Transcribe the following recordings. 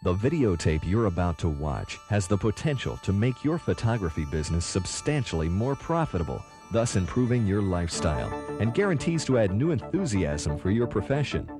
The videotape you're about to watch has the potential to make your photography business substantially more profitable, thus improving your lifestyle, and guarantees to add new enthusiasm for your profession.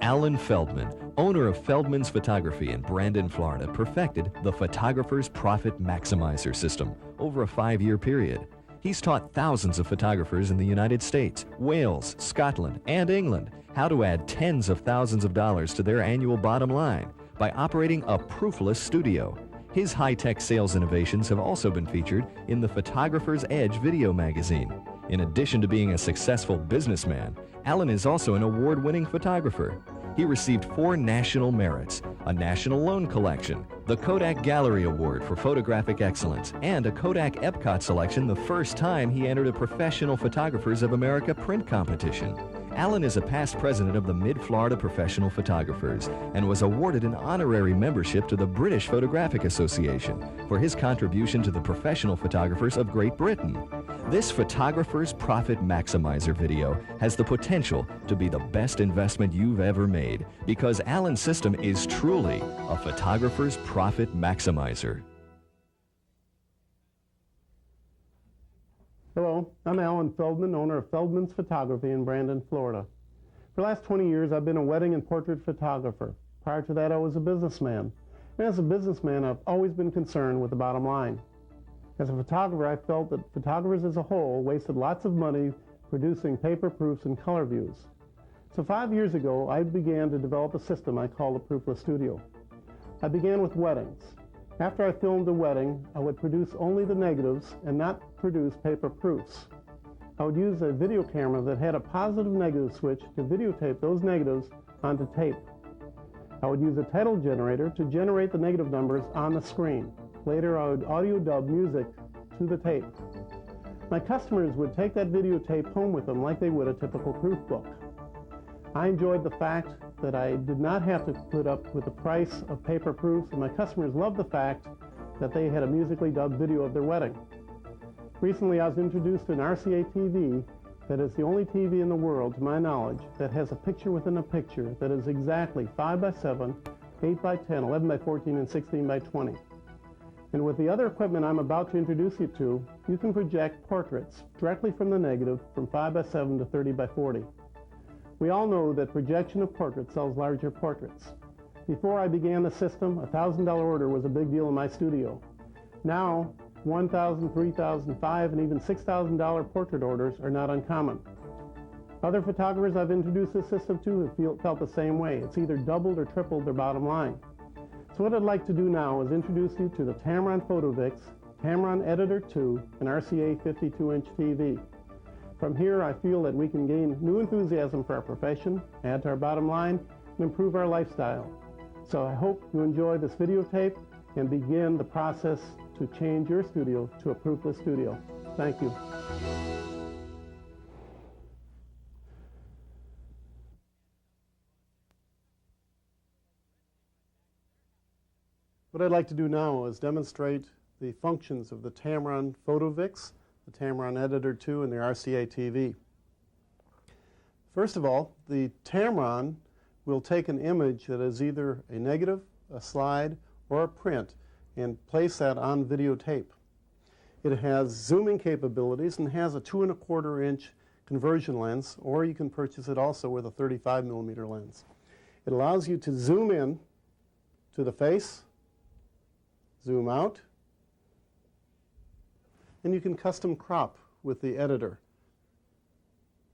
Alan Feldman, owner of Feldman's Photography in Brandon, Florida, perfected the Photographer's Profit Maximizer system over a 5-year period. He's taught thousands of photographers in the United States, Wales, Scotland, and England how to add tens of thousands of dollars to their annual bottom line by operating a Proofless studio. His high-tech sales innovations have also been featured in the Photographer's Edge video magazine. In addition to being a successful businessman, Alan is also an award-winning photographer. He received 4 national merits, a national loan collection, the Kodak Gallery Award for Photographic Excellence, and a Kodak Epcot selection the first time he entered a Professional Photographers of America print competition. Alan is a past president of the Mid-Florida Professional Photographers and was awarded an honorary membership to the British Photographic Association for his contribution to the professional photographers of Great Britain. This Photographer's Profit Maximizer video has the potential to be the best investment you've ever made because Alan's system is truly a photographer's profit maximizer. Hello, I'm Alan Feldman, owner of Feldman's Photography in Brandon, Florida. For the last 20 years, I've been a wedding and portrait photographer. Prior to that, I was a businessman. And as a businessman, I've always been concerned with the bottom line. As a photographer, I felt that photographers as a whole wasted lots of money producing paper proofs and color views. So 5 years ago, I began to develop a system I call the Proofless Studio. I began with weddings. After I filmed a wedding, I would produce only the negatives and not produce paper proofs. I would use a video camera that had a positive-negative switch to videotape those negatives onto tape. I would use a title generator to generate the negative numbers on the screen. Later, I would audio dub music to the tape. My customers would take that videotape home with them like they would a typical proof book. I enjoyed the fact that I did not have to put up with the price of paper proofs, and my customers loved the fact that they had a musically dubbed video of their wedding. Recently, I was introduced to an RCA TV that is the only TV in the world, to my knowledge, that has a picture within a picture that is exactly 5x7, 8x10, 11x14, and 16x20. And with the other equipment I'm about to introduce you to, you can project portraits directly from the negative from 5x7 to 30x40. We all know that projection of portraits sells larger portraits. Before I began the system, a $1,000 order was a big deal in my studio. Now, $1,000, $3,000, $5,000, and even $6,000 portrait orders are not uncommon. Other photographers I've introduced this system to have felt the same way. It's either doubled or tripled their bottom line. So what I'd like to do now is introduce you to the Tamron PhotoVix, Tamron Editor 2, and RCA 52-inch TV. From here, I feel that we can gain new enthusiasm for our profession, add to our bottom line, and improve our lifestyle. So I hope you enjoy this videotape and begin the process to change your studio to a Proofless studio. Thank you. What I'd like to do now is demonstrate the functions of the Tamron PhotoVix, the Tamron Editor 2, and the RCA TV. First of all, the Tamron will take an image that is either a negative, a slide, or a print and place that on videotape. It has zooming capabilities and has a 2¼ inch conversion lens, or you can purchase it also with a 35mm lens. It allows you to zoom in to the face, zoom out, and you can custom crop with the editor.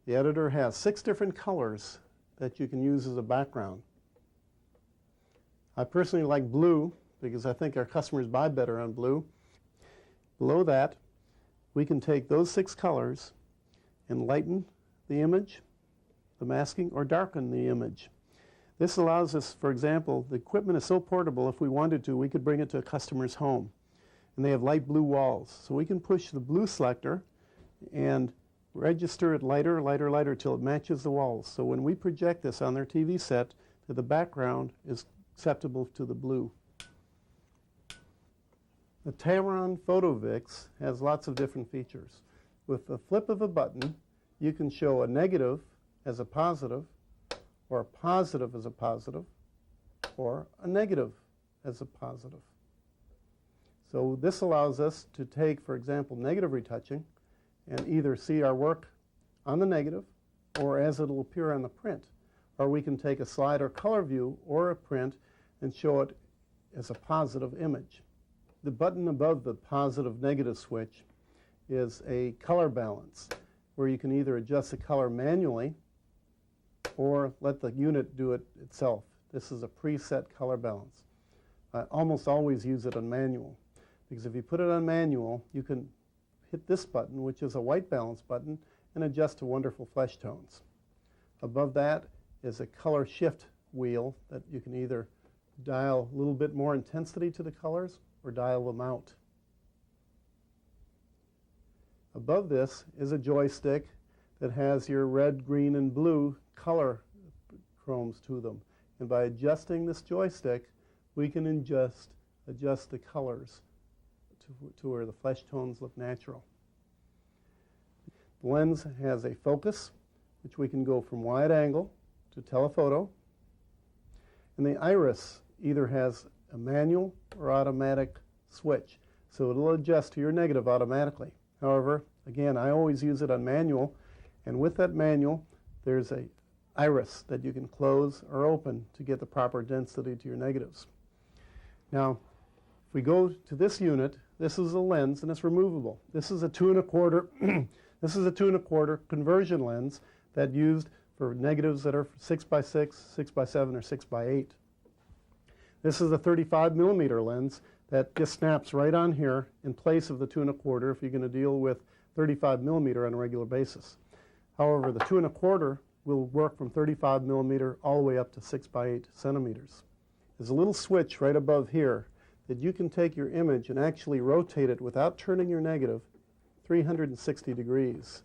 The editor has 6 different colors that you can use as a background. I personally like blue because I think our customers buy better on blue. Below that, we can take those 6 colors and lighten the image, the masking, or darken the image. This allows us, for example, the equipment is so portable, if we wanted to, we could bring it to a customer's home. And they have light blue walls. So we can push the blue selector and register it lighter, lighter, lighter till it matches the walls. So when we project this on their TV set, the background is acceptable to the blue. The Tamron PhotoVix has lots of different features. With the flip of a button, you can show a negative as a positive, or a positive as a positive, or a negative as a positive. So this allows us to take, for example, negative retouching and either see our work on the negative or as it'll appear on the print. Or we can take a slide or color view or a print and show it as a positive image. The button above the positive-negative switch is a color balance, where you can either adjust the color manually or let the unit do it itself. This is a preset color balance. I almost always use it on manual, because if you put it on manual, you can hit this button, which is a white balance button, and adjust to wonderful flesh tones. Above that is a color shift wheel that you can either dial a little bit more intensity to the colors or dial them out. Above this is a joystick that has your red, green, and blue color chromes to them. And by adjusting this joystick, we can adjust the colors to where the flesh tones look natural. The lens has a focus, which we can go from wide angle to telephoto. And the iris either has a manual or automatic switch, so it'll adjust to your negative automatically. However, again, I always use it on manual, and with that manual, there's a iris that you can close or open to get the proper density to your negatives. Now, if we go to this unit, this is a lens and it's removable. This is a 2 1/4. This is a 2 1/4 conversion lens that's used for negatives that are 6x6, 6x7, or 6x8. This is a 35mm lens that just snaps right on here in place of the 2 1/4 if you're going to deal with 35mm on a regular basis. However, the 2 1/4 will work from 35mm all the way up to 6x8 centimeters. There's a little switch right above here that you can take your image and actually rotate it without turning your negative 360 degrees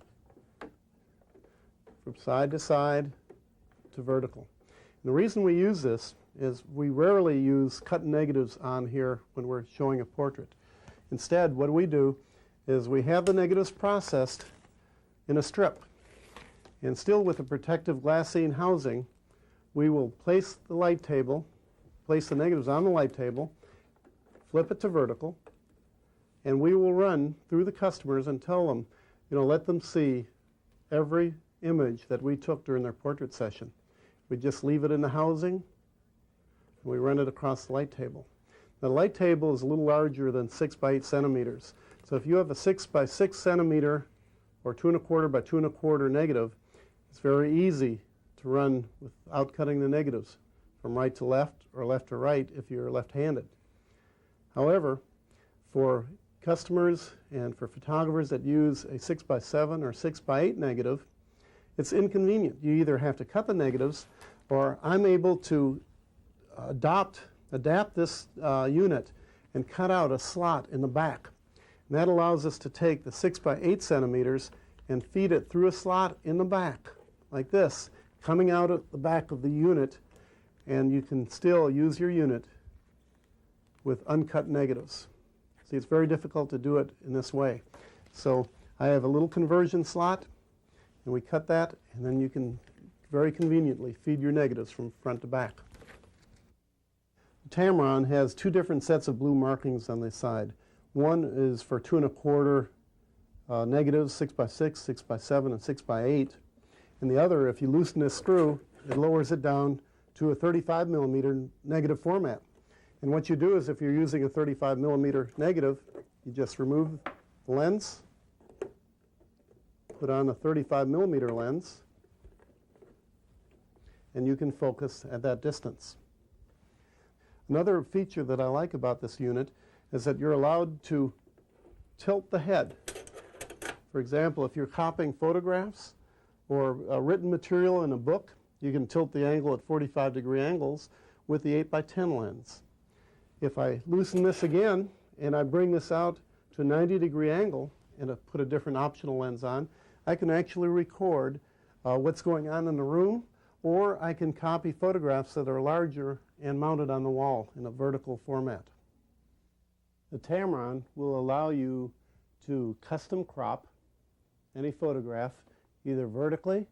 from side to vertical. And the reason we use this is we rarely use cut negatives on here when we're showing a portrait. Instead, what we do is we have the negatives processed in a strip. And still with a protective glassine housing, we will place the light table, place the negatives on the light table, flip it to vertical, and we will run through the customers and tell them, let them see every image that we took during their portrait session. We just leave it in the housing, and we run it across the light table. Now, the light table is a little larger than 6x8 centimeters. So if you have a 6x6 centimeter or 2 1/4 by 2 1/4 negative, it's very easy to run without cutting the negatives from right to left or left to right if you're left-handed. However, for customers and for photographers that use a 6x7 or 6x8 negative, it's inconvenient. You either have to cut the negatives, or I'm able to adapt this unit and cut out a slot in the back. And that allows us to take the 6x8 centimeters and feed it through a slot in the back, like this, coming out at the back of the unit, and you can still use your unit with uncut negatives. See, it's very difficult to do it in this way. So I have a little conversion slot, and we cut that, and then you can very conveniently feed your negatives from front to back. The Tamron has two different sets of blue markings on the side. One is for 2 1/4 negatives, 6x6, 6x7, and 6x8. And the other, if you loosen this screw, it lowers it down to a 35mm negative format. And what you do is, if you're using a 35mm negative, you just remove the lens, put on a 35mm lens, and you can focus at that distance. Another feature that I like about this unit is that you're allowed to tilt the head. For example, if you're copying photographs or written material in a book, you can tilt the angle at 45-degree angles with the 8x10 lens. If I loosen this again and I bring this out to a 90-degree angle and I put a different optional lens on, I can actually record what's going on in the room, or I can copy photographs that are larger and mounted on the wall in a vertical format. The Tamron will allow you to custom crop any photograph either vertically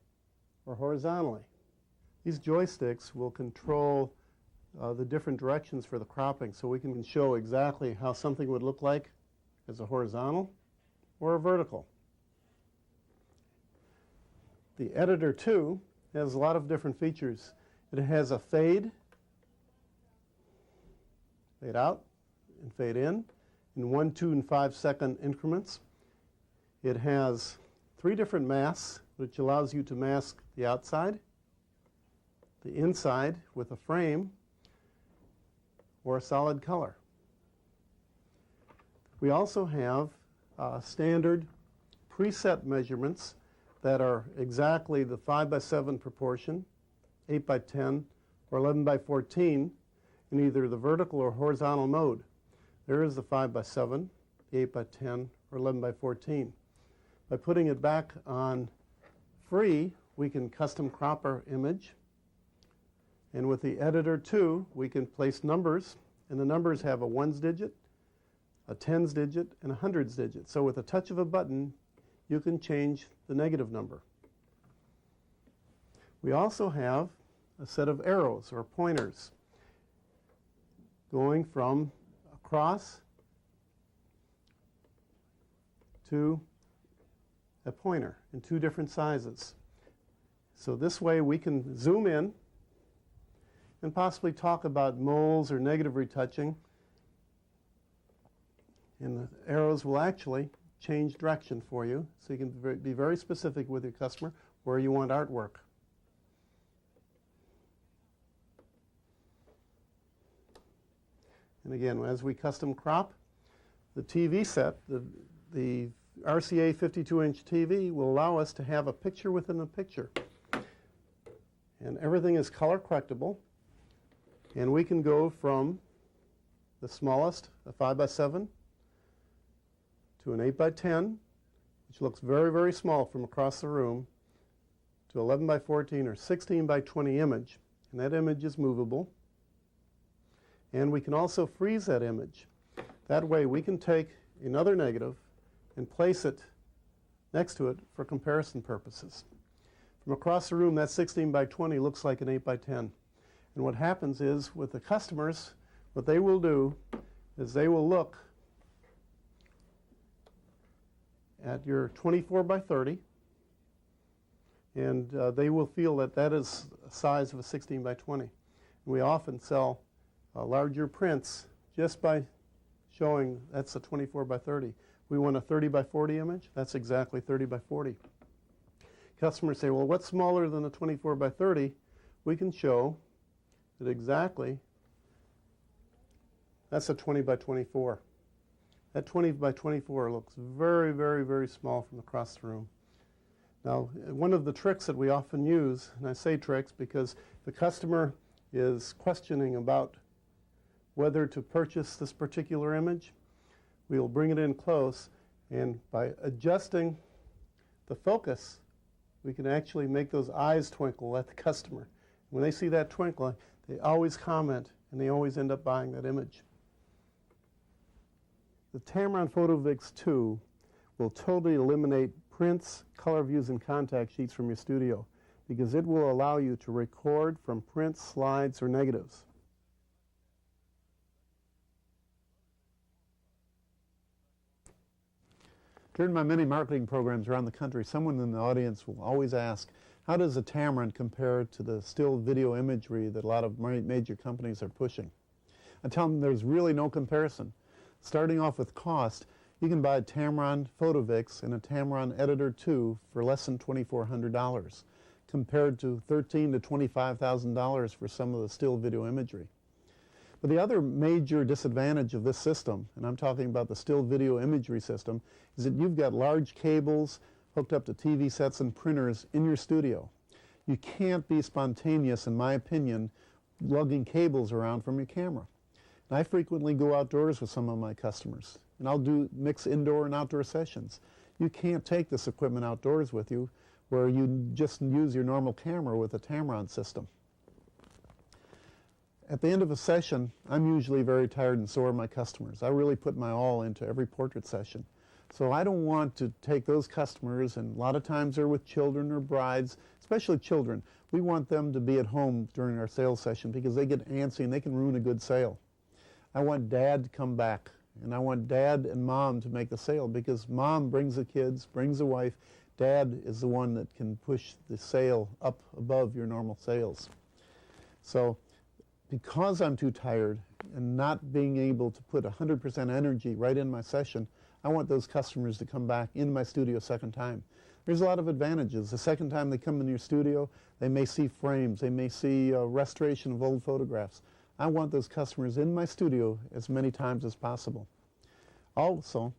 or horizontally. These joysticks will control the different directions for the cropping, so we can show exactly how something would look like as a horizontal or a vertical. The Editor 2 has a lot of different features. It has a fade out, and fade in 1, 2, and 5 second increments. It has 3 different masks, which allows you to mask the outside, the inside with a frame, or a solid color. We also have standard preset measurements that are exactly the 5:7 proportion, 8:10, or 11:14 in either the vertical or horizontal mode. There is the 5:7, the 8:10, or 11:14. By putting it back on free, we can custom crop our image. And with the Editor 2, we can place numbers, and the numbers have a ones digit, a tens digit, and a hundreds digit. So with a touch of a button, you can change the negative number. We also have a set of arrows or pointers going from across to a pointer in 2 different sizes. So this way we can zoom in and possibly talk about moles or negative retouching, and the arrows will actually change direction for you, so you can be very specific with your customer where you want artwork. And again, as we custom crop, the TV set, the RCA 52-inch TV will allow us to have a picture within a picture. And everything is color correctable. And we can go from the smallest, a 5:7, to an 8:10, which looks very, very small from across the room, to 11:14 or 16:20 image. And that image is movable. And we can also freeze that image. That way we can take another negative and place it next to it for comparison purposes. From across the room, that 16:20 looks like an 8:10. And what happens is, with the customers, what they will do is they will look at your 24:30, and they will feel that that is a size of a 16:20. And we often sell larger prints just by showing that's a 24:30. We want a 30:40 image. That's exactly 30:40. Customers say, well, what's smaller than a 24:30? We can show that exactly that's a 20:24. That 20:24 looks very, very, very small from across the room. Now, one of the tricks that we often use, and I say tricks because the customer is questioning about whether to purchase this particular image, we will bring it in close, and by adjusting the focus, we can actually make those eyes twinkle at the customer. When they see that twinkle, they always comment, and they always end up buying that image. The Tamron PhotoVix 2 will totally eliminate prints, color views, and contact sheets from your studio, because it will allow you to record from prints, slides, or negatives. During my many marketing programs around the country, someone in the audience will always ask, how does a Tamron compare to the still video imagery that a lot of major companies are pushing? I tell them there's really no comparison. Starting off with cost, you can buy a Tamron PhotoVix and a Tamron Editor 2 for less than $2,400, compared to $13,000 to $25,000 for some of the still video imagery. But the other major disadvantage of this system, and I'm talking about the still video imagery system, is that you've got large cables hooked up to TV sets and printers in your studio. You can't be spontaneous, in my opinion, lugging cables around from your camera. And I frequently go outdoors with some of my customers, and I'll do mix indoor and outdoor sessions. You can't take this equipment outdoors with you where you just use your normal camera with a Tamron system. At the end of a session, I'm usually very tired, and so are my customers. I really put my all into every portrait session. So I don't want to take those customers, and a lot of times they're with children or brides, especially children. We want them to be at home during our sales session because they get antsy and they can ruin a good sale. I want Dad to come back, and I want Dad and Mom to make the sale because Mom brings the kids, brings the wife. Dad is the one that can push the sale up above your normal sales. So because I'm too tired and not being able to put 100% energy right in my session, I want those customers to come back in my studio a second time. There's a lot of advantages. The second time they come in your studio, they may see frames, they may see restoration of old photographs. I want those customers in my studio as many times as possible. Also,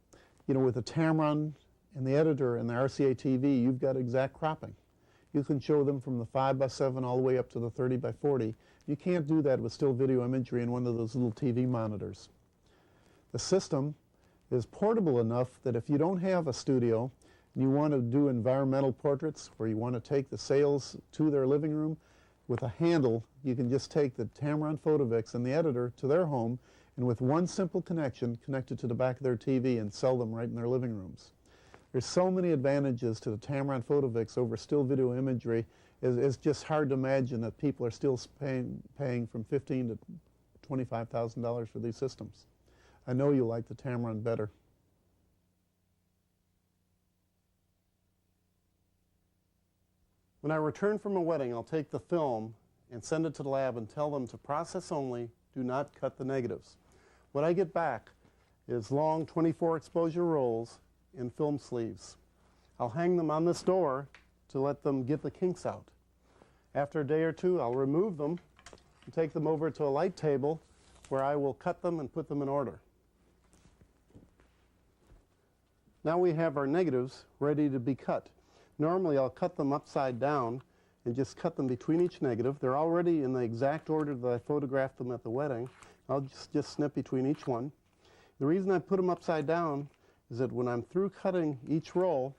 you know, with the Tamron and the editor and the RCA TV, you've got exact cropping. You can show them from the 5x7 all the way up to the 30x40. You can't do that with still video imagery in one of those little TV monitors. The system is portable enough that if you don't have a studio and you want to do environmental portraits where you want to take the sales to their living room, with a handle, you can just take the Tamron Photovix and the editor to their home, and with one simple connection, connect it to the back of their TV and sell them right in their living rooms. There's so many advantages to the Tamron Photovix over still video imagery. It's just hard to imagine that people are still paying from $15,000 to $25,000 for these systems. I know you like the Tamron better. When I return from a wedding, I'll take the film and send it to the lab and tell them to process only, do not cut the negatives. What I get back is long 24 exposure rolls in film sleeves. I'll hang them on this door to let them get the kinks out. After a day or two, I'll remove them and take them over to a light table where I will cut them and put them in order. Now we have our negatives ready to be cut. Normally I'll cut them upside down and just cut them between each negative. They're already in the exact order that I photographed them at the wedding. I'll just snip between each one. The reason I put them upside down is that when I'm through cutting each roll,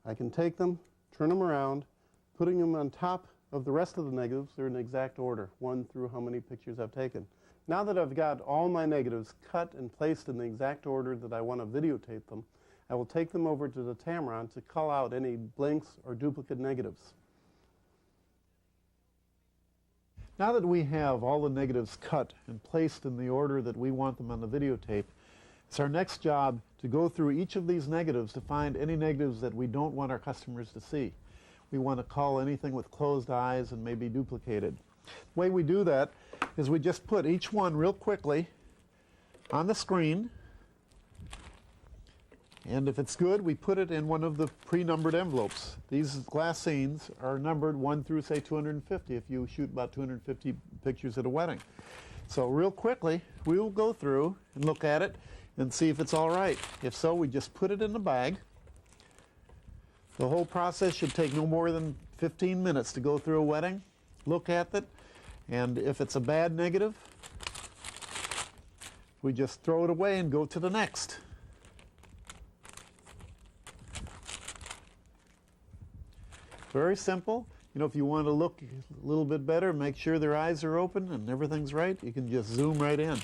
I can take them, turn them around, putting them on top of the rest of the negatives. They're in exact order, one through how many pictures I've taken. Now that I've got all my negatives cut and placed in the exact order that I want to videotape them, I will take them over to the Tamron to cull out any blinks or duplicate negatives. Now that we have all the negatives cut and placed in the order that we want them on the videotape, it's our next job to go through each of these negatives to find any negatives that we don't want our customers to see. We want to cull anything with closed eyes and maybe duplicated. The way we do that is we just put each one real quickly on the screen, and if it's good, we put it in one of the pre-numbered envelopes. These glass scenes are numbered 1 through, say, 250 if you shoot about 250 pictures at a wedding. So real quickly, we will go through and look at it and see if it's all right. If so, we just put it in the bag. The whole process should take no more than 15 minutes to go through a wedding, look at it, and if it's a bad negative, we just throw it away and go to the next. Very simple. You know, if you want to look a little bit better, make sure their eyes are open and everything's right, you can just zoom right in.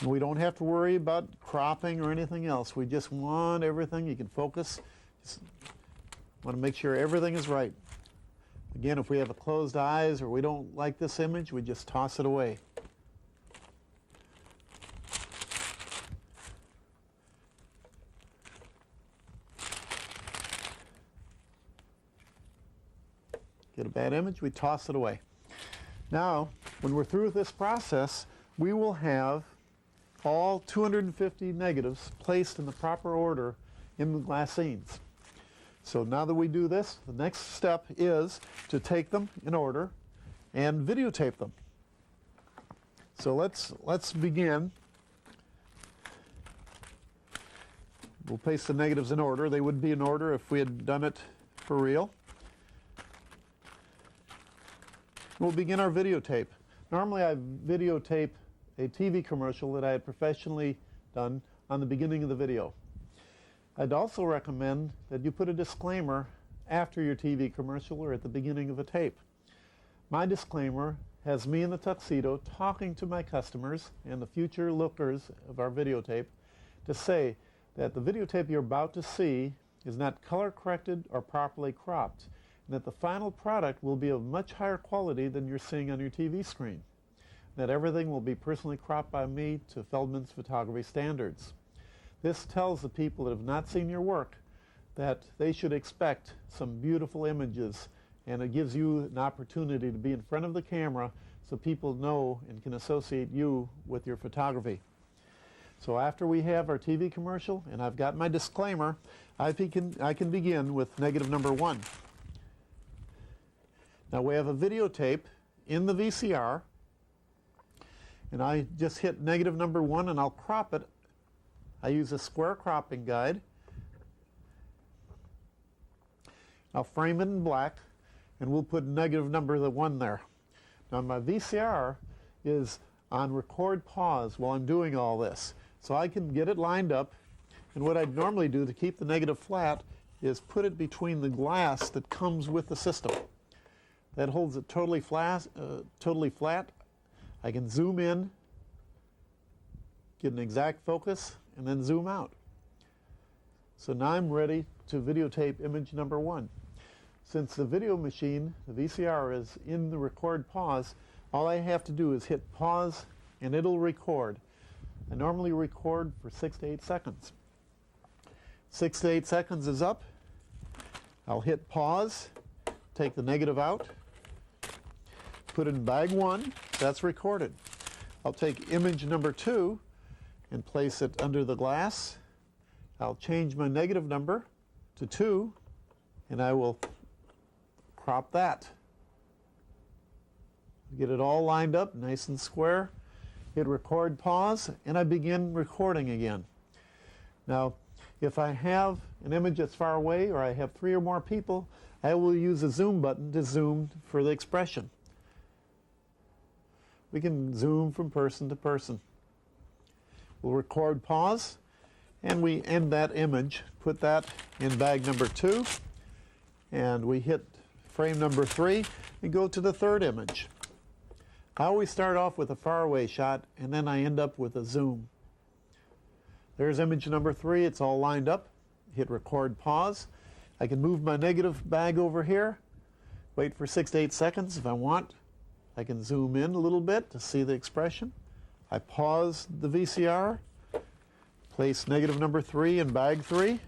We don't have to worry about cropping or anything else. We just want everything. You can focus. Just want to make sure everything is right. Again, if we have closed eyes or we don't like this image, we just toss it away. Get a bad image, we toss it away. Now, when we're through with this process, we will have all 250 negatives placed in the proper order in the glass scenes. So now that we do this, the next step is to take them in order and videotape them. So let's begin. We'll place the negatives in order. They would be in order if we had done it for real. We'll begin our videotape. Normally I videotape a TV commercial that I had professionally done on the beginning of the video. I'd also recommend that you put a disclaimer after your TV commercial or at the beginning of a tape. My disclaimer has me in the tuxedo talking to my customers and the future lookers of our videotape to say that the videotape you're about to see is not color corrected or properly cropped, and that the final product will be of much higher quality than you're seeing on your TV screen. That everything will be personally cropped by me to Feldman's photography standards. This tells the people that have not seen your work that they should expect some beautiful images, and it gives you an opportunity to be in front of the camera so people know and can associate you with your photography. So after we have our TV commercial, and I've got my disclaimer, I can begin with negative number 1. Now we have a videotape in the VCR, and I just hit negative number 1 and I'll crop it. I use a square cropping guide. I'll frame it in black, and we'll put negative number 1 there. Now my VCR is on record pause while I'm doing all this, so I can get it lined up, and what I'd normally do to keep the negative flat is put it between the glass that comes with the system. That holds it totally flat. I can zoom in, get an exact focus, and then zoom out. So now I'm ready to videotape image number 1. Since the video machine, the VCR, is in the record pause, all I have to do is hit pause and it'll record. I normally record for 6 to 8 seconds. 6 to 8 seconds is up. I'll hit pause, take the negative out, put it in bag 1, that's recorded. I'll take image number 2 and place it under the glass. I'll change my negative number to 2, and I will crop that. Get it all lined up, nice and square. Hit record pause, and I begin recording again. Now, if I have an image that's far away, or I have 3 or more people, I will use the zoom button to zoom for the expression. We can zoom from person to person. We'll record pause, and we end that image, put that in bag number 2, and we hit frame number 3 and go to the 3rd image. I always start off with a faraway shot, and then I end up with a zoom. There's image number 3, it's all lined up. Hit record pause. I can move my negative bag over here, wait for 6 to 8 seconds if I want. I can zoom in a little bit to see the expression. I pause the VCR, place negative number 3 in bag 3.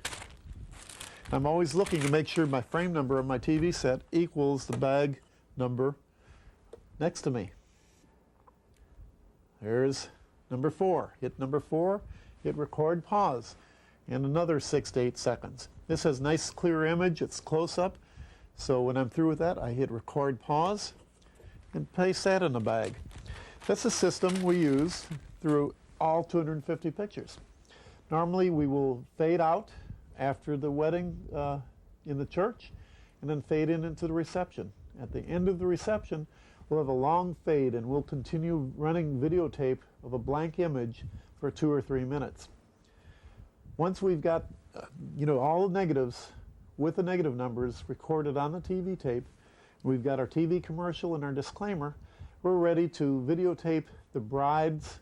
I'm always looking to make sure my frame number of my TV set equals the bag number next to me. There's number 4. Hit number 4, hit record pause, and another 6 to 8 seconds. This has nice clear image, it's close up, so when I'm through with that, I hit record pause and place that in the bag. That's the system we use through all 250 pictures. Normally we will fade out after the wedding in the church, and then fade in into the reception. At the end of the reception, we'll have a long fade, and we'll continue running videotape of a blank image for 2 or 3 minutes. Once we've got all the negatives with the negative numbers recorded on the TV tape, we've got our TV commercial and our disclaimer, we're ready to videotape the bride's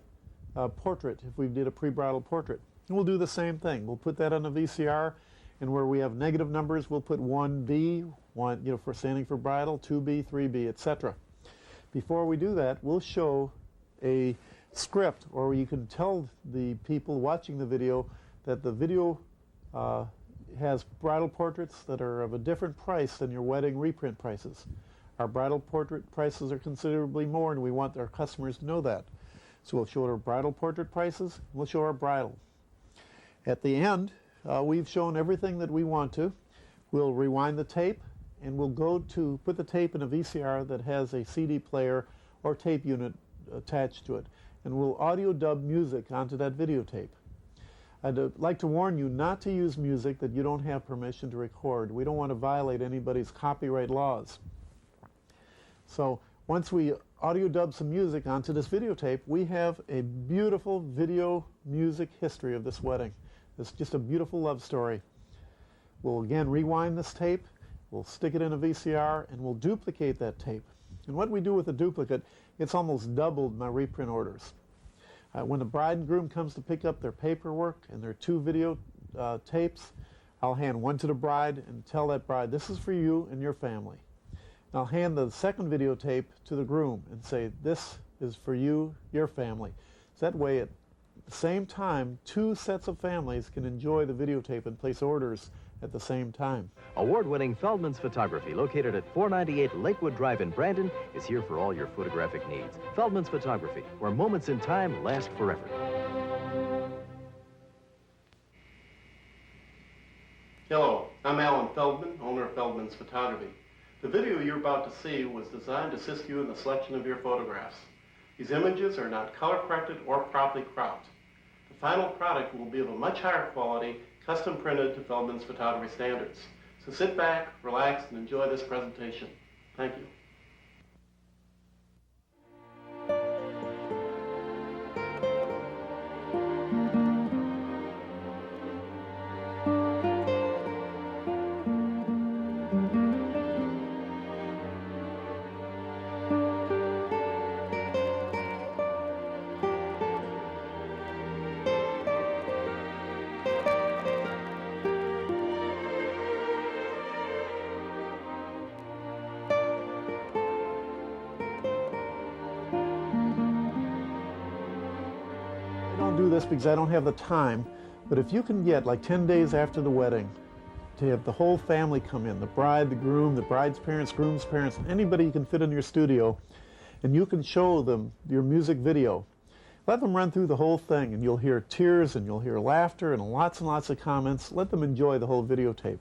portrait if we did a pre-bridal portrait. And we'll do the same thing. We'll put that on a VCR, and where we have negative numbers, we'll put 1B, for standing for bridal, 2B, 3B, etc. Before we do that, we'll show a script, or you can tell the people watching the video that the video has bridal portraits that are of a different price than your wedding reprint prices. Our bridal portrait prices are considerably more, and we want our customers to know that. So we'll show our bridal portrait prices, we'll show our bridal. At the end, we've shown everything that we want to. We'll rewind the tape, and we'll go to put the tape in a VCR that has a CD player or tape unit attached to it, and we'll audio dub music onto that videotape. I'd like to warn you not to use music that you don't have permission to record. We don't want to violate anybody's copyright laws. So once we audio dub some music onto this videotape, we have a beautiful video music history of this wedding. It's just a beautiful love story. We'll again rewind this tape, we'll stick it in a VCR, and we'll duplicate that tape. And what we do with the duplicate, it's almost doubled my reprint orders. When the bride and groom comes to pick up their paperwork and their 2 video tapes, I'll hand one to the bride and tell that bride, this is for you and your family. And I'll hand the second videotape to the groom and say, this is for you, your family. So that way, at the same time, 2 sets of families can enjoy the videotape and place orders at the same time. Award-winning Feldman's Photography, located at 498 Lakewood Drive in Brandon, is here for all your photographic needs. Feldman's Photography, where moments in time last forever. Hello, I'm Alan Feldman, owner of Feldman's Photography. The video you're about to see was designed to assist you in the selection of your photographs. These images are not color corrected or properly cropped. The final product will be of a much higher quality, custom printed to Feldman's photography standards. So sit back, relax, and enjoy this presentation. Thank you. Do this because I don't have the time, but if you can get like 10 days after the wedding to have the whole family come in, the bride, the groom, the bride's parents, groom's parents, anybody you can fit in your studio, and you can show them your music video. Let them run through the whole thing and you'll hear tears and you'll hear laughter and lots of comments. Let them enjoy the whole videotape.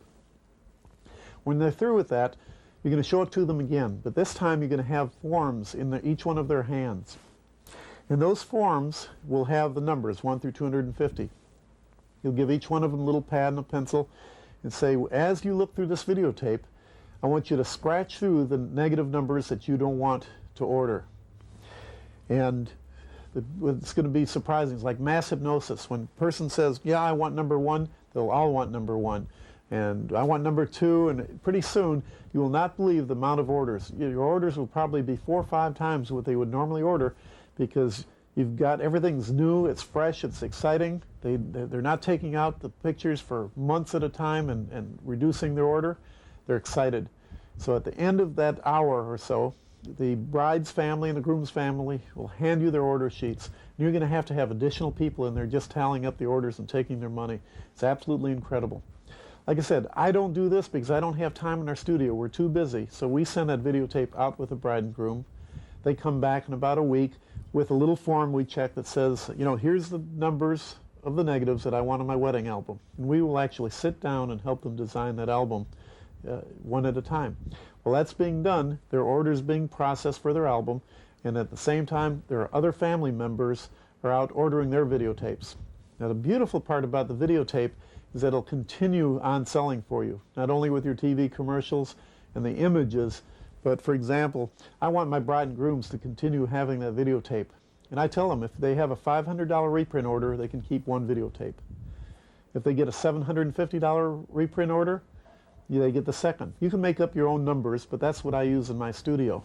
When they're through with that, you're going to show it to them again, but this time you're going to have forms in each one of their hands. And those forms will have the numbers 1 through 250. You'll give each one of them a little pad and a pencil and say, as you look through this videotape, I want you to scratch through the negative numbers that you don't want to order. And it's going to be surprising. It's like mass hypnosis. When a person says, yeah, I want number 1, they'll all want number 1. And I want number 2, and pretty soon you will not believe the amount of orders. Your orders will probably be 4 or 5 times what they would normally order, because you've got everything's new, it's fresh, it's exciting. They're not taking out the pictures for months at a time and reducing their order. They're excited. So at the end of that hour or so, the bride's family and the groom's family will hand you their order sheets. And you're going to have additional people in there just tallying up the orders and taking their money. It's absolutely incredible. Like I said, I don't do this because I don't have time in our studio. We're too busy. So we send that videotape out with the bride and groom. They come back in about a week with a little form we check that says, you know, here's the numbers of the negatives that I want on my wedding album. And we will actually sit down and help them design that album one at a time. Well, that's being done. Their order's being processed for their album, and at the same time, there are other family members who are out ordering their videotapes. Now, the beautiful part about the videotape is that it'll continue on selling for you, not only with your TV commercials and the images, but for example, I want my bride and grooms to continue having that videotape. And I tell them if they have a $500 reprint order, they can keep 1 videotape. If they get a $750 reprint order, they get the second. You can make up your own numbers, but that's what I use in my studio.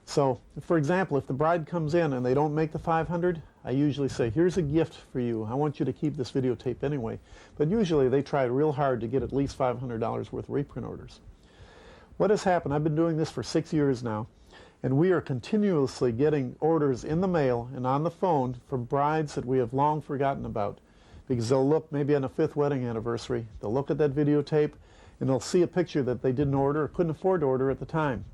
So, for example, if the bride comes in and they don't make the 500, I usually say, here's a gift for you. I want you to keep this videotape anyway. But usually they try real hard to get at least $500 worth of reprint orders. What has happened, I've been doing this for 6 years now, and we are continuously getting orders in the mail and on the phone from brides that we have long forgotten about, because they'll look maybe on a 5th wedding anniversary, they'll look at that videotape, and they'll see a picture that they didn't order or couldn't afford to order at the time.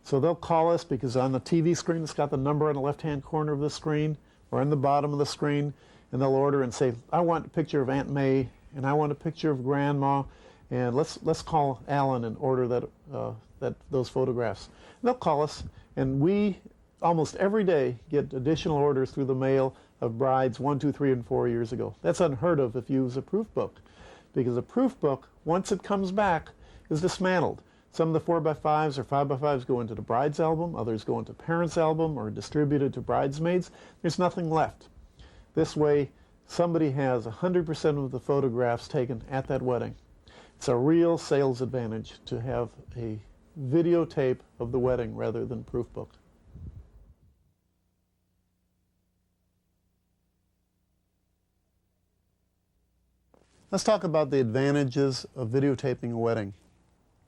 So they'll call us because on the TV screen it's got the number on the left-hand corner of the screen or on the bottom of the screen, and they'll order and say, I want a picture of Aunt May, and I want a picture of Grandma, and let's call Alan and order those photographs. And they'll call us, and we almost every day get additional orders through the mail of brides 1, 2, 3, and 4 years ago. That's unheard of if you use a proof book, because a proof book, once it comes back, is dismantled. Some of the 4x5s or 5x5s go into the bride's album, others go into parents' album or distributed to bridesmaids. There's nothing left. This way, somebody has 100% of the photographs taken at that wedding. It's a real sales advantage to have a videotape of the wedding rather than proof book. Let's talk about the advantages of videotaping a wedding.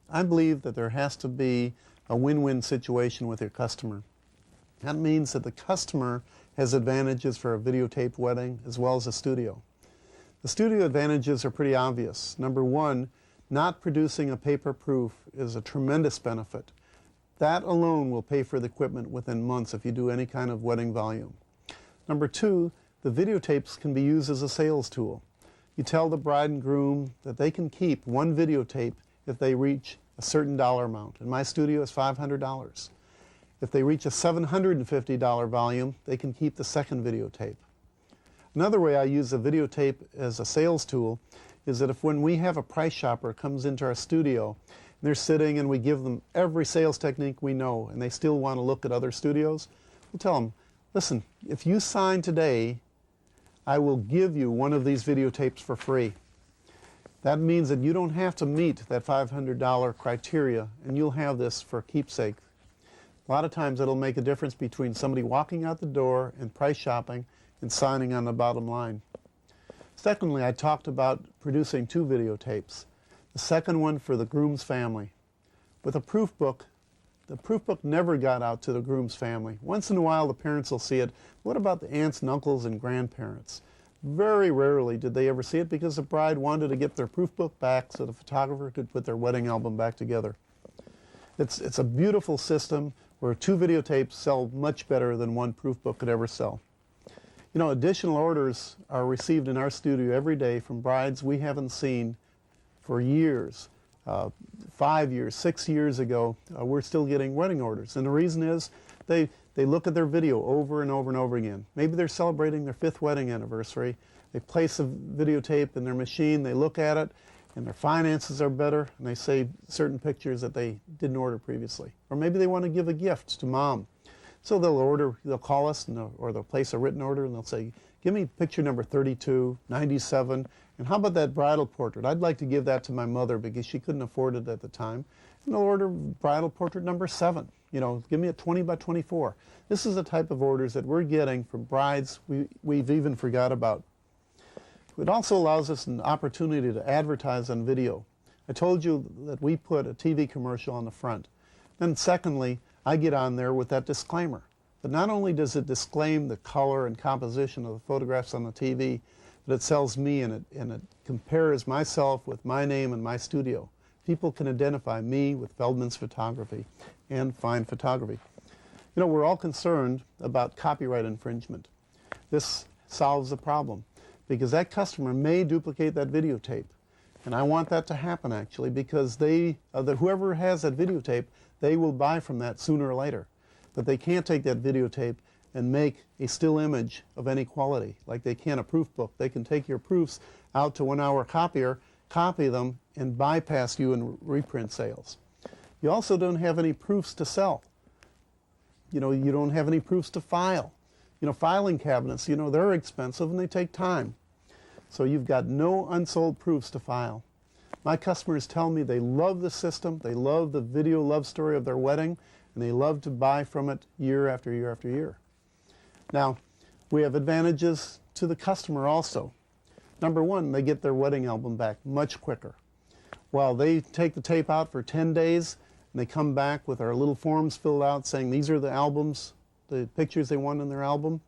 I believe that there has to be a win-win situation with your customer. That means that the customer has advantages for a videotaped wedding as well as a studio. The studio advantages are pretty obvious. Number one, not producing a paper proof is a tremendous benefit. That alone will pay for the equipment within months if you do any kind of wedding volume. Number two, the videotapes can be used as a sales tool. You tell the bride and groom that they can keep one videotape if they reach a certain dollar amount. In my studio, it's $500. If they reach a $750 volume, they can keep the second videotape. Another way I use a videotape as a sales tool is that if when we have a price shopper comes into our studio, and they're sitting and we give them every sales technique we know and they still want to look at other studios, we'll tell them, listen, if you sign today, I will give you one of these videotapes for free. That means that you don't have to meet that $500 criteria and you'll have this for keepsake. A lot of times it'll make a difference between somebody walking out the door and price shopping and signing on the bottom line. Secondly, I talked about producing two videotapes. The second one for the groom's family. With a proof book, the proof book never got out to the groom's family. Once in a while the parents will see it. What about the aunts and uncles and grandparents? Very rarely did they ever see it because the bride wanted to get their proof book back so the photographer could put their wedding album back together. It's a beautiful system where two videotapes sell much better than one proof book could ever sell. You know, additional orders are received in our studio every day from brides we haven't seen for years. 5 years, 6 years ago, we're still getting wedding orders. And the reason is they look at their video over and over and over again. Maybe they're celebrating their 5th wedding anniversary. They place a videotape in their machine, they look at it, and their finances are better, and they save certain pictures that they didn't order previously. Or maybe they want to give a gift to mom. So they'll call us, or they'll place a written order, and they'll say, give me picture number 32, 97, and how about that bridal portrait? I'd like to give that to my mother because she couldn't afford it at the time. And they'll order bridal portrait number 7. You know, give me a 20 by 24. This is the type of orders that we're getting from brides we've even forgot about. It also allows us an opportunity to advertise on video. I told you that we put a TV commercial on the front. Then secondly, I get on there with that disclaimer. But not only does it disclaim the color and composition of the photographs on the TV, but it sells me and it compares myself with my name and my studio. People can identify me with Feldman's Photography and Fine Photography. You know, we're all concerned about copyright infringement. This solves the problem because that customer may duplicate that videotape. And I want that to happen actually because whoever has that videotape, they will buy from that sooner or later. But they can't take that videotape and make a still image of any quality like they can a proof book. They can take your proofs out to 1-hour copier, copy them, and bypass you in reprint sales. You also don't have any proofs to sell. You know, you don't have any proofs to file. You know, filing cabinets, you know, they're expensive and they take time. So you've got no unsold proofs to file. My customers tell me they love the system, they love the video love story of their wedding, and they love to buy from it year after year after year. Now, we have advantages to the customer also. Number one, they get their wedding album back much quicker. While they take the tape out for 10 days, and they come back with our little forms filled out saying these are the albums, the pictures they want in their album,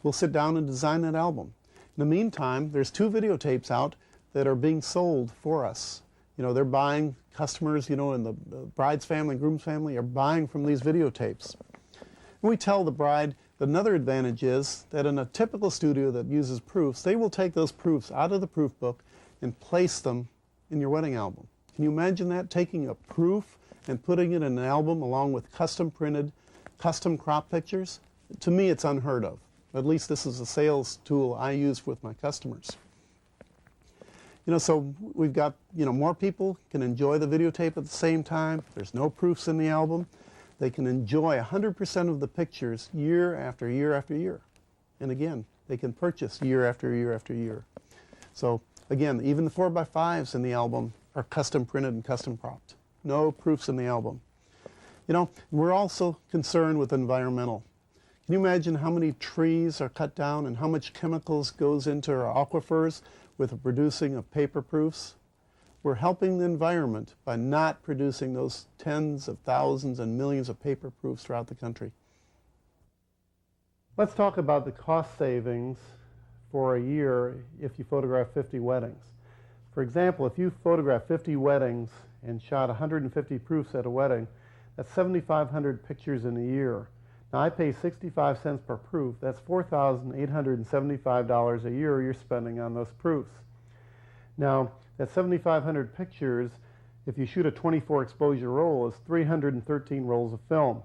we'll sit down and design that album. In the meantime, there's 2 videotapes out that are being sold for us. You know, they're buying, customers, you know, and the bride's family, groom's family are buying from these videotapes. And we tell the bride that another advantage is that in a typical studio that uses proofs, they will take those proofs out of the proof book and place them in your wedding album. Can you imagine that? Taking a proof and putting it in an album along with custom printed, custom crop pictures? To me, it's unheard of. At least this is a sales tool I use with my customers. You know, so we've got, you know, more people can enjoy the videotape at the same time. There's no proofs in the album. They can enjoy 100% of the pictures year after year after year. And again, they can purchase year after year after year. So again, even the 4x5s in the album are custom printed and custom cropped. No proofs in the album. You know, we're also concerned with environmental. Can you imagine how many trees are cut down and how much chemicals goes into our aquifers with the producing of paper proofs. We're helping the environment by not producing those tens of thousands and millions of paper proofs throughout the country. Let's talk about the cost savings for a year if you photograph 50 weddings. For example, if you photograph 50 weddings and shot 150 proofs at a wedding, that's 7,500 pictures in a year. Now I pay 65 cents per proof. That's $4,875 a year you're spending on those proofs. Now, that 7,500 pictures, if you shoot a 24 exposure roll, is 313 rolls of film.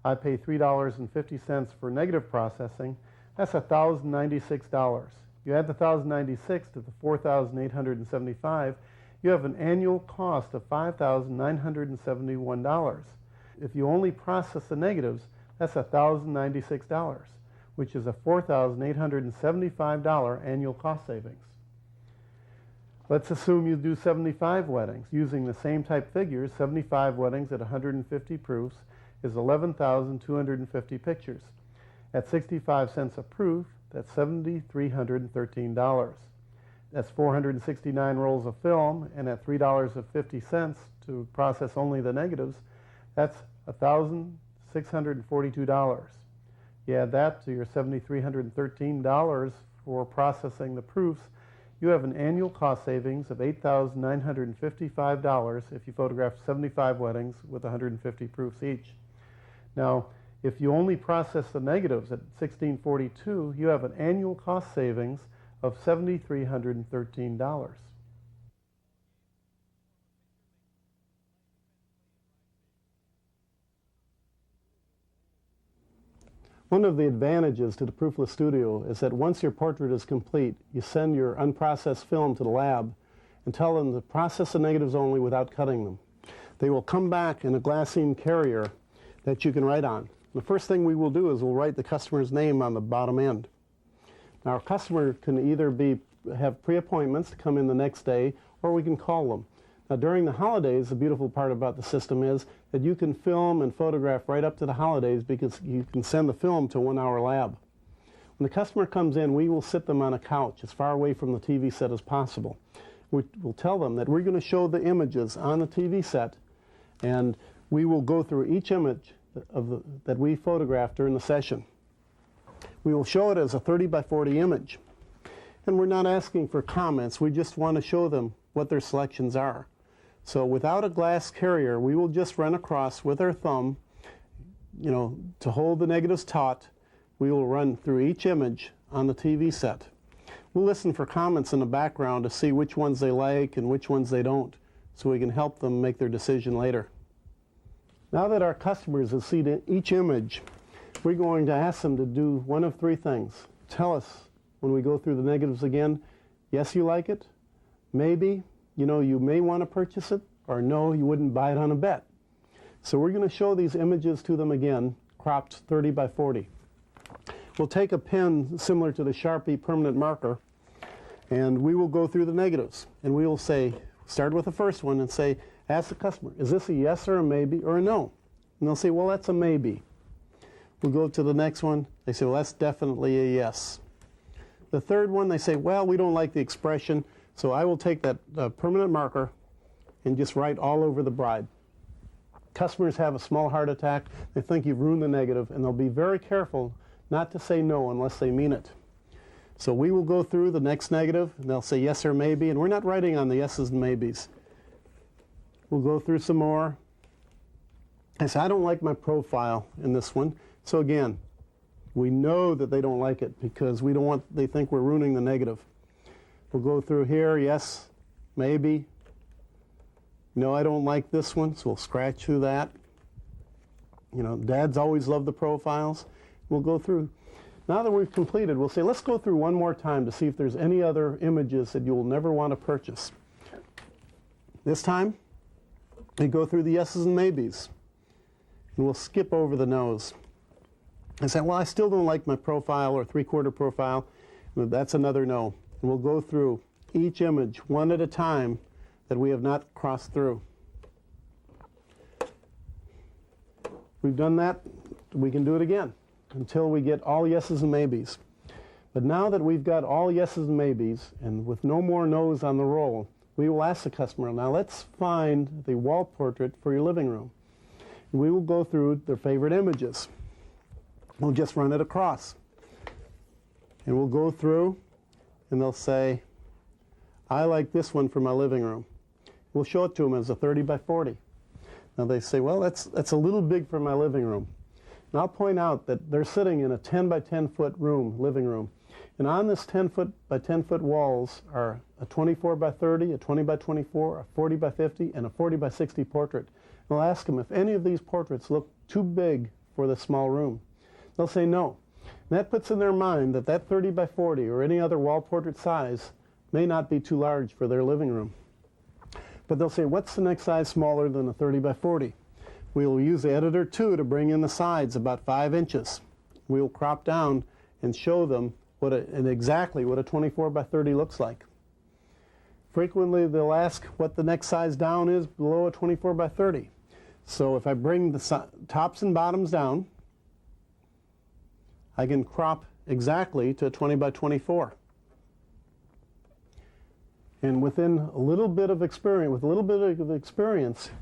I pay $3.50 for negative processing. That's $1,096. You add the $1,096 to the $4,875, you have an annual cost of $5,971. If you only process the negatives, that's $1,096, which is a $4,875 annual cost savings. Let's assume you do 75 weddings. Using the same type figures, 75 weddings at 150 proofs is 11,250 pictures. At 65 cents a proof, that's $7,313. That's 469 rolls of film, and at $3.50 to process only the negatives, that's $1,642. You add that to your $7,313 for processing the proofs, you have an annual cost savings of $8,955 if you photograph 75 weddings with 150 proofs each. Now, if you only process the negatives at $1,642, you have an annual cost savings of $7,313. One of the advantages to the Proofless Studio is that once your portrait is complete, you send your unprocessed film to the lab and tell them to process the negatives only without cutting them. They will come back in a glassine carrier that you can write on. The first thing we will do is we'll write the customer's name on the bottom end. Now, our customer can either have pre-appointments to come in the next day, or we can call them. Now, during the holidays, the beautiful part about the system is that you can film and photograph right up to the holidays because you can send the film to a 1-hour lab. When the customer comes in, we will sit them on a couch as far away from the TV set as possible. We'll tell them that we're going to show the images on the TV set, and we will go through each image that we photographed during the session. We will show it as a 30 by 40 image. And we're not asking for comments. We just want to show them what their selections are. So without a glass carrier, we will just run across with our thumb, to hold the negatives taut. We will run through each image on the TV set. We'll listen for comments in the background to see which ones they like and which ones they don't, so we can help them make their decision later. Now that our customers have seen each image, we're going to ask them to do one of three things. Tell us when we go through the negatives again, yes, you like it, maybe, you may want to purchase it, or no, you wouldn't buy it on a bet. So we're going to show these images to them again, cropped 30 by 40. We'll take a pen similar to the Sharpie permanent marker, and we will go through the negatives. And we will start with the first one and ask the customer, is this a yes or a maybe or a no? And they'll say, well, that's a maybe. We'll go to the next one. They say, well, that's definitely a yes. The third one, they say, well, we don't like the expression, so I will take that permanent marker and just write all over the bride. Customers have a small heart attack. They think you've ruined the negative, and they'll be very careful not to say no unless they mean it. So we will go through the next negative, and they'll say yes or maybe, and we're not writing on the yeses and maybes. We'll go through some more. I say, I don't like my profile in this one. So again, we know that they don't like it because they think we're ruining the negative. We'll go through here, yes, maybe. No, I don't like this one, so we'll scratch through that. Dads always love the profiles. We'll go through. Now that we've completed, we'll say, let's go through one more time to see if there's any other images that you'll never want to purchase. This time, we go through the yeses and maybes, and we'll skip over the no's. And say, well, I still don't like my profile or three-quarter profile. That's another no. And we'll go through each image one at a time that we have not crossed through. We've done that. We can do it again until we get all yeses and maybes. But now that we've got all yeses and maybes, and with no more no's on the roll, we will ask the customer, now let's find the wall portrait for your living room. And we will go through their favorite images. We'll just run it across. And we'll go through, and they'll say, I like this one for my living room. We'll show it to them as a 30 by 40. Now they say, well, that's a little big for my living room. And I'll point out that they're sitting in a 10 by 10 foot living room. And on this 10 foot by 10 foot walls are a 24 by 30, a 20 by 24, a 40 by 50, and a 40 by 60 portrait. And I'll ask them if any of these portraits look too big for the small room. They'll say no. And that puts in their mind that that 30 by 40 or any other wall portrait size may not be too large for their living room. But they'll say, what's the next size smaller than a 30 by 40? We'll use Editor 2 to bring in the sides about 5 inches. We'll crop down and show them exactly what a 24 by 30 looks like. Frequently they'll ask what the next size down is below a 24 by 30. So if I bring the tops and bottoms down, I can crop exactly to a 20 by 24. And within a little bit of experience,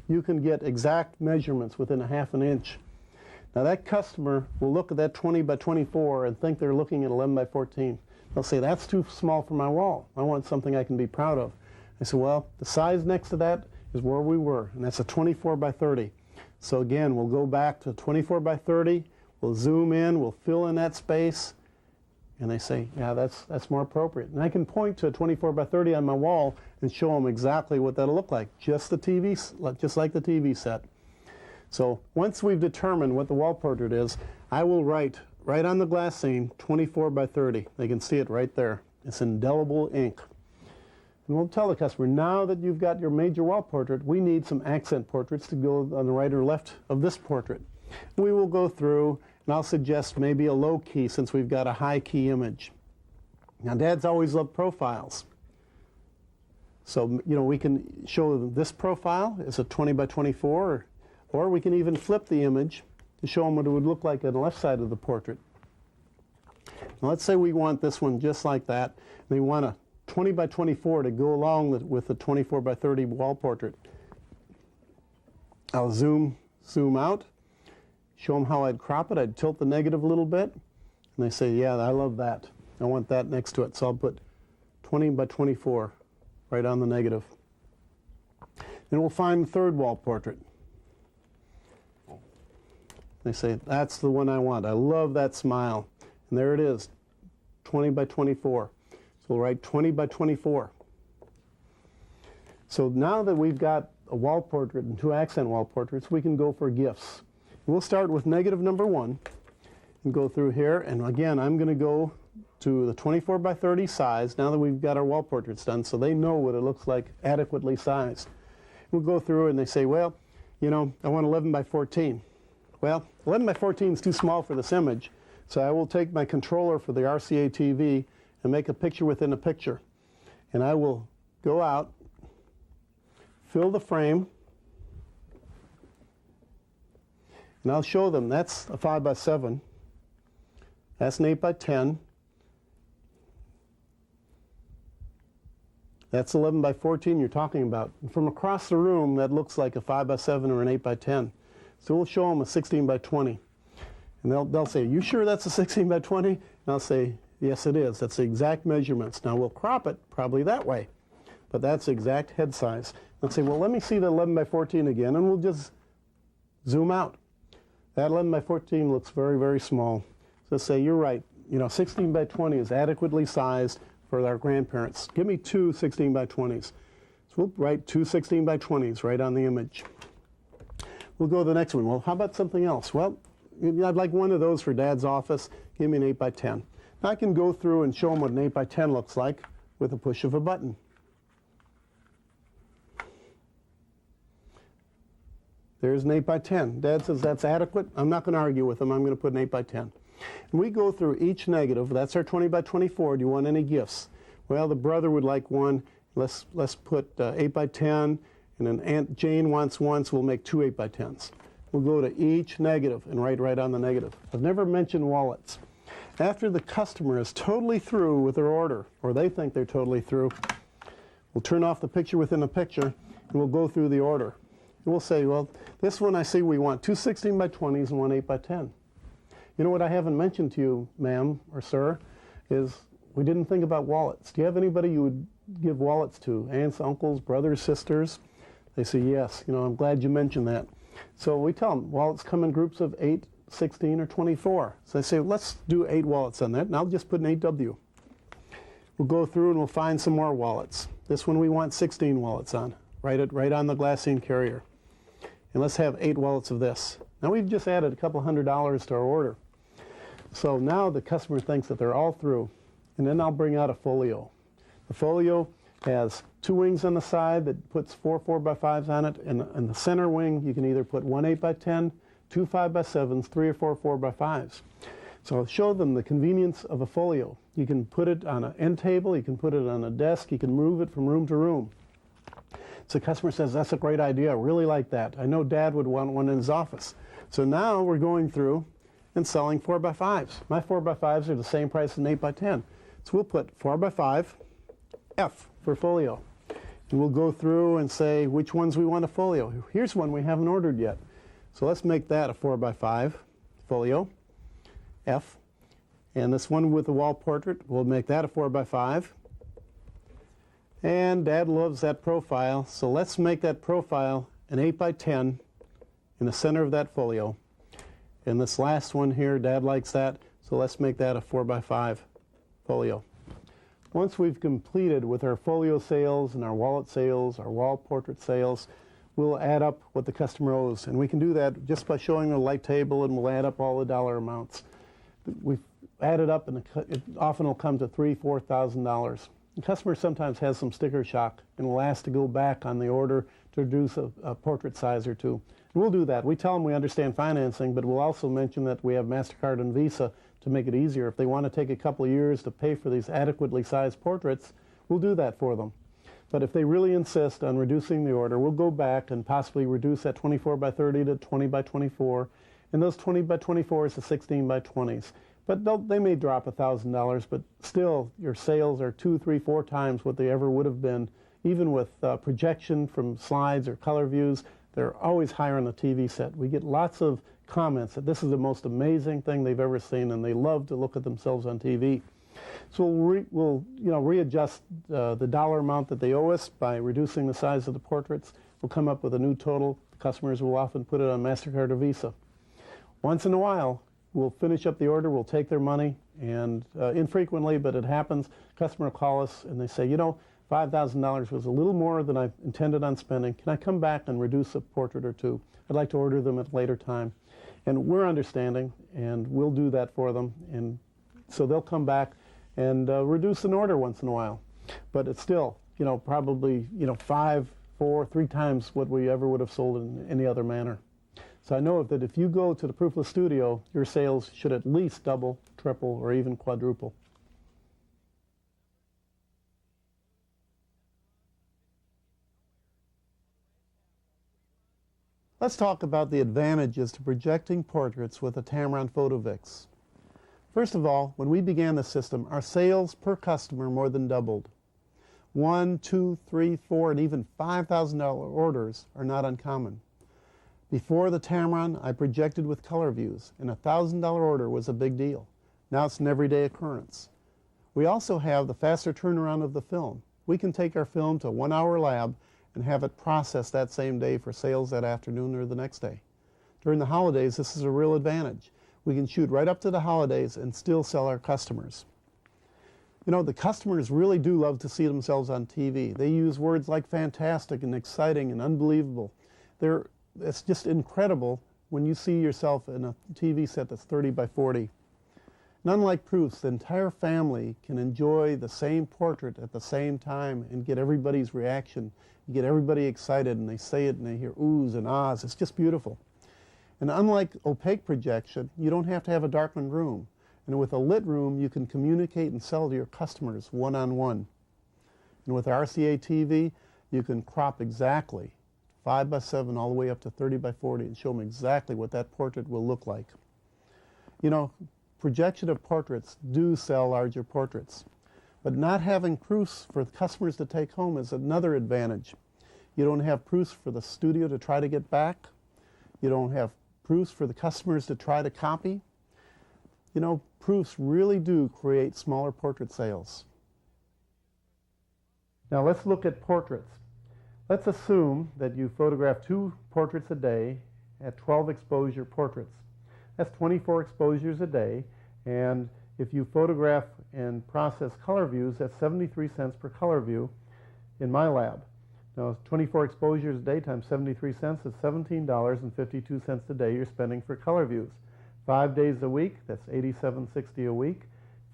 you can get exact measurements within a half an inch. Now that customer will look at that 20 by 24 and think they're looking at 11 by 14. They'll say, that's too small for my wall. I want something I can be proud of. I say, well, the size next to that is where we were, and that's a 24 by 30. So again, we'll go back to 24 by 30, we'll zoom in, we'll fill in that space, and they say, yeah, that's more appropriate. And I can point to a 24 by 30 on my wall and show them exactly what that'll look like, just like the TV set. So once we've determined what the wall portrait is, I will write right on the glass scene 24 by 30. They can see it right there. It's indelible ink. And we'll tell the customer, now that you've got your major wall portrait, we need some accent portraits to go on the right or left of this portrait. We will go through, and I'll suggest maybe a low key since we've got a high key image. Now, Dads always love profiles. So, we can show them this profile is a 20 by 24, or we can even flip the image to show them what it would look like on the left side of the portrait. Now, let's say we want this one just like that, and we want a 20 by 24 to go along with the 24 by 30 wall portrait. I'll zoom out, show them how I'd crop it. I'd tilt the negative a little bit, and they say, yeah, I love that. I want that next to it. So I'll put 20 by 24 right on the negative. Then we'll find the third wall portrait. They say, that's the one I want. I love that smile. And there it is, 20 by 24. So we'll write 20 by 24. So now that we've got a wall portrait and 2 accent wall portraits, we can go for gifts. We'll start with negative number 1 and go through here. And again, I'm going to go to the 24 by 30 size now that we've got our wall portraits done, so they know what it looks like adequately sized. We'll go through and they say, well, I want 11 by 14. Well, 11 by 14 is too small for this image, so I will take my controller for the RCA TV and make a picture within a picture. And I will go out, fill the frame, and I'll show them that's a 5 by 7, that's an 8 by 10, that's 11 by 14 you're talking about. And from across the room, that looks like a 5 by 7 or an 8 by 10. So we'll show them a 16 by 20. And they'll say, you sure that's a 16 by 20? And I'll say, yes, it is. That's the exact measurements. Now we'll crop it probably that way, but that's the exact head size. They'll say, well, let me see the 11 by 14 again, and we'll just zoom out. That 11 by 14 looks very, very small. So say, you're right. 16 by 20 is adequately sized for our grandparents. Give me 2 16 by 20s. So we'll write 2 16 by 20s right on the image. We'll go to the next one. Well, how about something else? Well, I'd like one of those for Dad's office. Give me an 8 by 10. Now I can go through and show them what an 8 by 10 looks like with a push of a button. There's an 8 by 10. Dad says that's adequate. I'm not going to argue with him. I'm going to put an 8 by 10. And we go through each negative. That's our 20 by 24. Do you want any gifts? Well, the brother would like one. Let's put 8 by 10. And then Aunt Jane wants one, so we'll make 2 8 by 10s. We'll go to each negative and write right on the negative. I've never mentioned wallets. After the customer is totally through with their order, or they think they're totally through, we'll turn off the picture within a picture, and we'll go through the order. And we'll say, well, this one I see we want 2 16 by 20s and one 8 by 10. You know what I haven't mentioned to you, ma'am or sir, is we didn't think about wallets. Do you have anybody you would give wallets to? Aunts, uncles, brothers, sisters? They say, yes. You know, I'm glad you mentioned that. So we tell them wallets come in groups of 8, 16, or 24. So they say, let's do 8 wallets on that, and I'll just put an 8W. We'll go through and we'll find some more wallets. This one we want 16 wallets on. Write it right on the glassine carrier. And let's have 8 wallets of this. Now we've just added a couple $100 to our order. So now the customer thinks that they're all through. And then I'll bring out a folio. The folio has 2 wings on the side that puts 4 4x5s on it. And in the center wing, you can either put 1 8 by 10, 2 5 by 7s, 3 or 4 4x5s. So I'll show them the convenience of a folio. You can put it on an end table, you can put it on a desk, you can move it from room to room. So the customer says, that's a great idea, I really like that. I know Dad would want one in his office. So now we're going through and selling 4x5s. My 4x5s are the same price as an 8 by 10. So we'll put 4x5, F for folio. And we'll go through and say which ones we want a folio. Here's one we haven't ordered yet. So let's make that a 4x5 folio, F. And this one with the wall portrait, we'll make that a 4x5. And Dad loves that profile, so let's make that profile an 8 by 10 in the center of that folio. And this last one here, Dad likes that, so let's make that a 4x5 folio. Once we've completed with our folio sales and our wallet sales, our wall portrait sales, we'll add up what the customer owes. And we can do that just by showing a light table, and we'll add up all the dollar amounts. We've added up, and it often will come to $3,000, $4,000. The customer sometimes has some sticker shock and will ask to go back on the order to reduce a portrait size or two. And we'll do that. We tell them we understand financing, but we'll also mention that we have MasterCard and Visa to make it easier. If they want to take a couple of years to pay for these adequately sized portraits, we'll do that for them. But if they really insist on reducing the order, we'll go back and possibly reduce that 24 by 30 to 20 by 24, and those 20 by 24s to 16 by 20s. But they may drop $1,000, but still your sales are 2, 3, 4 times what they ever would have been. Even with projection from slides or color views, they're always higher on the TV set. We get lots of comments that this is the most amazing thing they've ever seen, and they love to look at themselves on TV. So we'll readjust the dollar amount that they owe us by reducing the size of the portraits. We'll come up with a new total. The customers will often put it on MasterCard or Visa. Once in a while, we'll finish up the order, we'll take their money, and infrequently, but it happens, customer will call us and they say, you know, $5,000 was a little more than I intended on spending. Can I come back and reduce a portrait or two? I'd like to order them at a later time. And we're understanding, and we'll do that for them. And so they'll come back and reduce an order once in a while. But it's still, probably, 5, 4, 3 times what we ever would have sold in any other manner. So I know that if you go to the Proofless studio, your sales should at least double, triple, or even quadruple. Let's talk about the advantages to projecting portraits with a Tamron PhotoVix. First of all, when we began the system, our sales per customer more than doubled. $1, $2, $3, $4, and even $5,000 orders are not uncommon. Before the Tamron, I projected with color views, and a $1,000 order was a big deal. Now it's an everyday occurrence. We also have the faster turnaround of the film. We can take our film to a 1-hour lab and have it processed that same day for sales that afternoon or the next day. During the holidays, this is a real advantage. We can shoot right up to the holidays and still sell our customers. The customers really do love to see themselves on TV. They use words like fantastic and exciting and unbelievable. It's just incredible when you see yourself in a TV set that's 30 by 40. And unlike proofs, the entire family can enjoy the same portrait at the same time and get everybody's reaction. You get everybody excited, and they say it, and they hear oohs and ahs. It's just beautiful. And unlike opaque projection, you don't have to have a darkened room. And with a lit room, you can communicate and sell to your customers one-on-one. And with RCA TV, you can crop exactly 5 by 7 all the way up to 30 by 40 and show them exactly what that portrait will look like. projection of portraits do sell larger portraits. But not having proofs for customers to take home is another advantage. You don't have proofs for the studio to try to get back. You don't have proofs for the customers to try to copy. You know, proofs really do create smaller portrait sales. Now let's look at portraits. Let's assume that you photograph 2 portraits a day at 12 exposure portraits. That's 24 exposures a day, and if you photograph and process color views, that's 73 cents per color view in my lab. Now 24 exposures a day times 73 cents is $17.52 a day you're spending for color views. 5 days a week, that's $87.60 a week.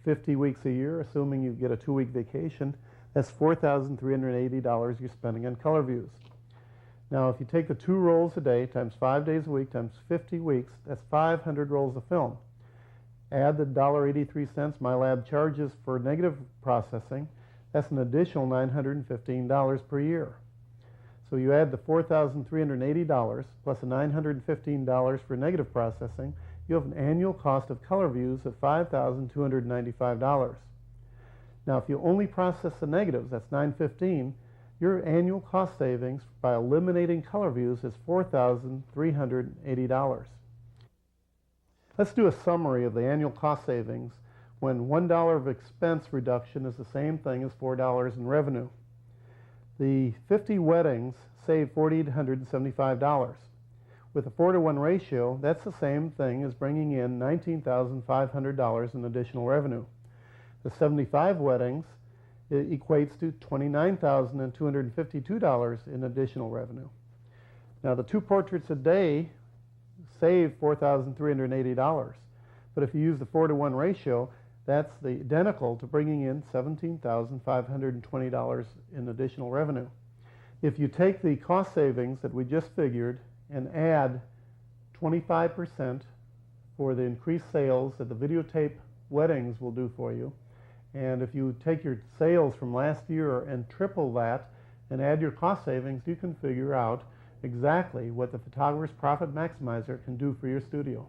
50 weeks a year, assuming you get a 2-week vacation, that's $4,380 you're spending on color views. Now, if you take the 2 rolls a day times 5 days a week times 50 weeks, that's 500 rolls of film. Add the $1.83 my lab charges for negative processing, that's an additional $915 per year. So you add the $4,380 plus the $915 for negative processing, you have an annual cost of color views of $5,295. Now, if you only process the negatives, that's $915, your annual cost savings by eliminating color views is $4,380. Let's do a summary of the annual cost savings when $1 of expense reduction is the same thing as $4 in revenue. The 50 weddings save $4,875. With a 4-to-1 ratio, that's the same thing as bringing in $19,500 in additional revenue. The 75 weddings, it equates to $29,252 in additional revenue. Now, the 2 portraits a day save $4,380, but if you use the 4-to-1 ratio, that's the identical to bringing in $17,520 in additional revenue. If you take the cost savings that we just figured and add 25% for the increased sales that the videotape weddings will do for you, and if you take your sales from last year and triple that and add your cost savings, you can figure out exactly what the photographer's profit maximizer can do for your studio.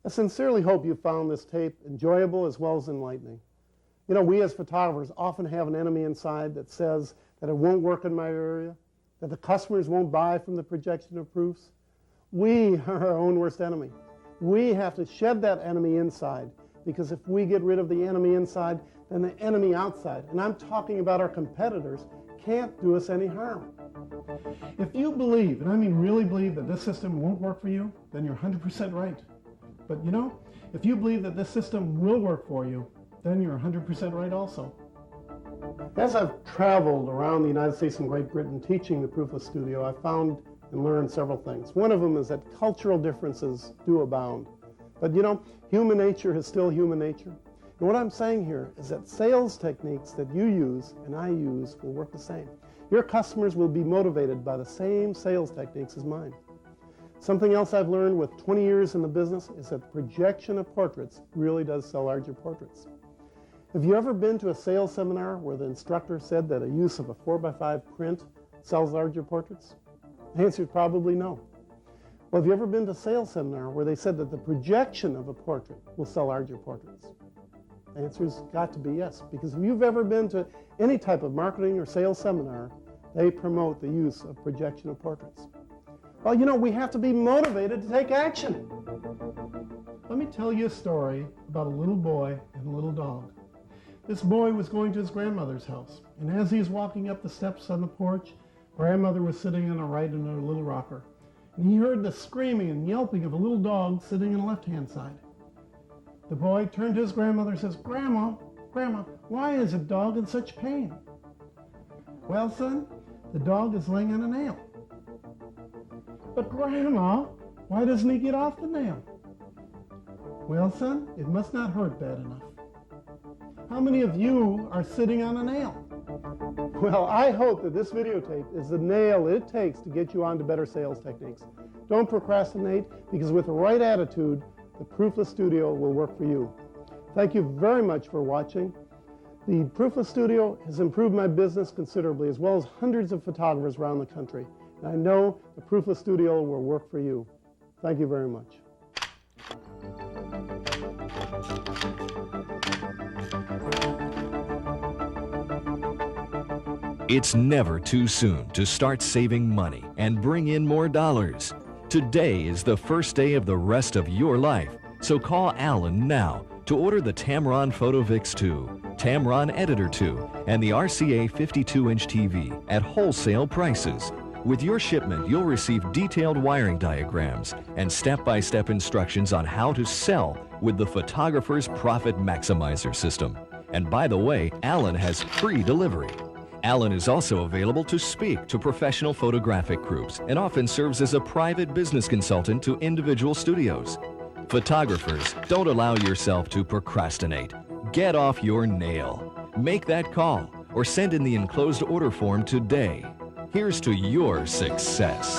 I sincerely hope you found this tape enjoyable as well as enlightening. You know, we as photographers often have an enemy inside that says that it won't work in my area, that the customers won't buy from the projection of proofs. We are our own worst enemy. We have to shed that enemy inside, because if we get rid of the enemy inside, then the enemy outside, and I'm talking about our competitors, can't do us any harm. If you believe, and I mean really believe, that this system won't work for you, then you're 100% right. But you know, if you believe that this system will work for you, then you're 100% right also. As I've traveled around the United States and Great Britain teaching the Proofless Studio, I've found and learned several things. One of them is that cultural differences do abound. But you know, human nature is still human nature. And what I'm saying here is that sales techniques that you use and I use will work the same. Your customers will be motivated by the same sales techniques as mine. Something else I've learned with 20 years in the business is that the projection of portraits really does sell larger portraits. Have you ever been to a sales seminar where the instructor said that a use of a 4x5 print sells larger portraits? The answer is probably no. Well, have you ever been to a sales seminar where they said that the projection of a portrait will sell larger portraits? The answer's got to be yes, because if you've ever been to any type of marketing or sales seminar, they promote the use of projection of portraits. Well, you know, we have to be motivated to take action. Let me tell you a story about a little boy and a little dog. This boy was going to his grandmother's house, and as he was walking up the steps on the porch, grandmother was sitting on her right in her little rocker, and he heard the screaming and yelping of a little dog sitting on the left-hand side. The boy turned to his grandmother and says, "Grandma, Grandma, why is a dog in such pain?" "Well, son, the dog is laying on a nail." "But Grandma, why doesn't he get off the nail?" "Well, son, it must not hurt bad enough." How many of you are sitting on a nail? Well, I hope that this videotape is the nail it takes to get you on to better sales techniques. Don't procrastinate, because with the right attitude, the Proofless Studio will work for you. Thank you very much for watching. The Proofless Studio has improved my business considerably, as well as hundreds of photographers around the country. And I know the Proofless Studio will work for you. Thank you very much. It's never too soon to start saving money and bring in more dollars. Today is the first day of the rest of your life, so call Alan now to order the Tamron PhotoVix 2, Tamron Editor 2, and the RCA 52-inch TV at wholesale prices. With your shipment, you'll receive detailed wiring diagrams and step-by-step instructions on how to sell with the photographer's Profit Maximizer system. And by the way, Alan has free delivery. Alan is also available to speak to professional photographic groups and often serves as a private business consultant to individual studios. Photographers, don't allow yourself to procrastinate. Get off your nail. Make that call or send in the enclosed order form today. Here's to your success.